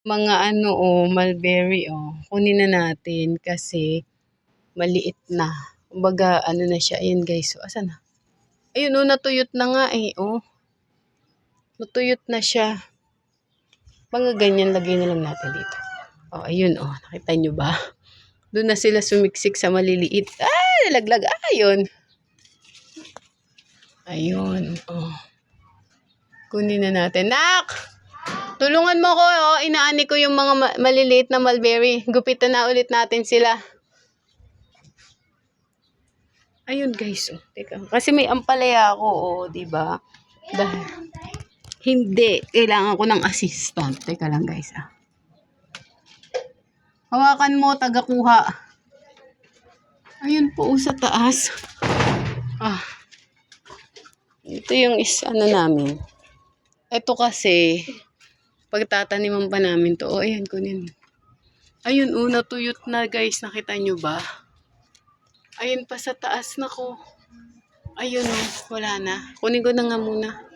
Mga ano, oh, mulberry, oh. Kunin na natin kasi maliit na. Kumbaga, ano na siya. Ayan, guys. So, asan na? Ayun, oh, natuyot na nga, eh. Oh, natuyot na siya. Mga ganyan, lagay na lang natin dito. Oh, ayun, oh. Nakita nyo ba? Doon na sila sumiksik sa maliliit. Ah, nalaglag. Ayun. Ayun, oh. Kunin na natin. Nak! Tulungan mo ko, oh. Inaani ko yung mga maliliit na mulberry. Gupitan na ulit natin sila. Ayun, guys, oh. Teka. Kasi may ampalaya ako, oh, diba? Dahil hindi. Kailangan ko ng assistant. Teka lang, guys, ah. Hawakan mo, taga-kuha. Ayun po, sa taas. Ah. Ito yung ano namin. Ito kasi, pagtataniman pa namin to. Oh, ayan, kunin. Ayun, oh, natuyot na, guys. Nakita nyo ba? Ayun pa sa taas na ko. Ayun, oh, wala na. Kunin ko na nga muna.